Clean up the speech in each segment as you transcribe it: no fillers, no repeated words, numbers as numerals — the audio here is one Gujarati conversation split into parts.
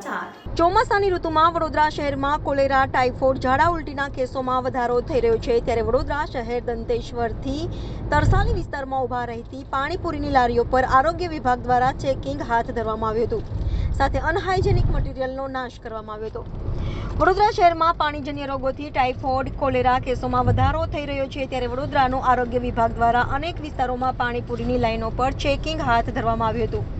સમાચાર ચોમાસાની ઋતુમાં વડોદરા શહેરમાં કોલેરા, ટાઇફોઇડ, ઝાડા ઉલટીના કેસોમાં વધારો થઈ રહ્યો છે ત્યારે વડોદરા શહેર દંતેશ્વરથી તરસાલી વિસ્તારમાં ઊભા રહેતી પાણીપુરીની લારીઓ પર આરોગ્ય વિભાગ દ્વારા ચેકિંગ હાથ ધરવામાં આવ્યું હતું, સાથે અનહાઇજેનિક મટીરીયલનો નાશ કરવામાં આવ્યો હતો। વડોદરા શહેરમાં પાણીજન્ય રોગોથી ટાઇફોઇડ, કોલેરા કેસોમાં વધારો થઈ રહ્યો છે ત્યારે વડોદરાનું આરોગ્ય વિભાગ દ્વારા અનેક વિસ્તારોમાં પાણીપુરીની લાઈનો પર ચેકિંગ હાથ ધરવામાં આવ્યું હતું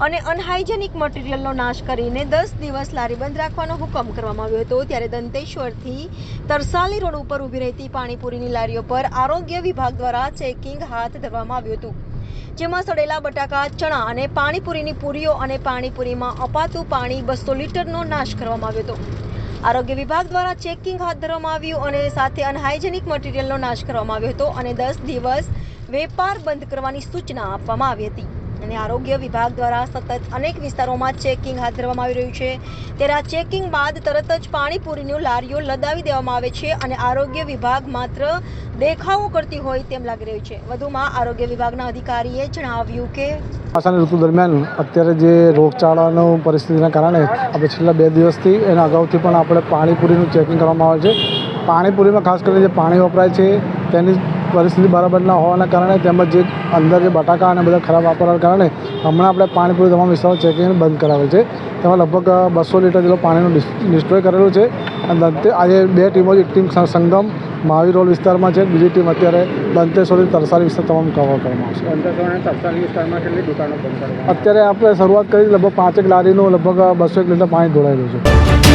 અને અનહાઇજેનિક મટીરીયલનો નાશ કરીને 10 દિવસ લારી બંધ રાખવાનો હુકમ કરવામાં આવ્યો હતો। ત્યારે દંતેશ્વરથી તરસાલી રોડ ઉપર ઊભી રહેતી પાણીપુરીની લારીઓ પર આરોગ્ય વિભાગ દ્વારા ચેકિંગ હાથ ધરવામાં આવ્યું હતું, જેમાં સડેલા બટાકા, ચણા અને પાણીપુરીની પૂરીઓ અને પાણીપુરીમાં અપાતું પાણી 200 લીટરનો નાશ કરવામાં આવ્યો હતો। આરોગ્ય વિભાગ દ્વારા ચેકિંગ હાથ ધરવામાં આવ્યું અને સાથે અનહાઇજેનિક મટીરીયલનો નાશ કરવામાં આવ્યો હતો અને 10 દિવસ વેપાર બંધ કરવાની સૂચના આપવામાં આવી હતી અને આરોગ્ય વિભાગ દ્વારા સતત અનેક વિસ્તારોમાં ચેકિંગ હાથ ધરવામાં આવી રહ્યું છે ત્યારે આ ચેકિંગ બાદ તરત જ પાણીપુરીની લારીઓ લદાવી દેવામાં આવે છે અને આરોગ્ય વિભાગ માત્ર દેખાવો કરતી હોય તેમ લાગી રહ્યું છે। વધુમાં આરોગ્ય વિભાગના અધિકારીએ જણાવ્યું કે ચોમાસાની ઋતુ દરમિયાન અત્યારે જે રોગચાળાની પરિસ્થિતિના કારણે આપણે છેલ્લા 2 દિવસથી એના અગાઉથી પણ આપણે પાણીપુરીનું ચેકિંગ કરવામાં આવે છે। પાણીપુરીમાં ખાસ કરીને જે પાણી વપરાય છે તેની પરિસ્થિતિ બરાબર ના હોવાના કારણે તેમજ જે અંદર જે બટાકા અને બધા ખરાબ વાપરવાના કારણે હમણાં આપણે પાણીપુરી તમામ વિસ્તારો ચેકિંગ બંધ કરાવેલ છે। તેમાં લગભગ 200 લીટર જેટલું પાણીનું ડિસ્ટ્રોય કરેલું છે અને આજે 2 ટીમો, એક ટીમ સંગમ મહાવીર રોડ વિસ્તારમાં છે, બીજી ટીમ અત્યારે દંતેશ્વરથી તરસાલી વિસ્તાર તમામ કવર કરવામાં આવશે। દંતેશ્વર અને તરસાલી વિસ્તારમાં કેટલી દુકાનો બંધ કરવામાં? અત્યારે આપણે શરૂઆત કરી લગભગ 5 લારીનું લગભગ 201 લીટર પાણી ઢોળાયેલું છે।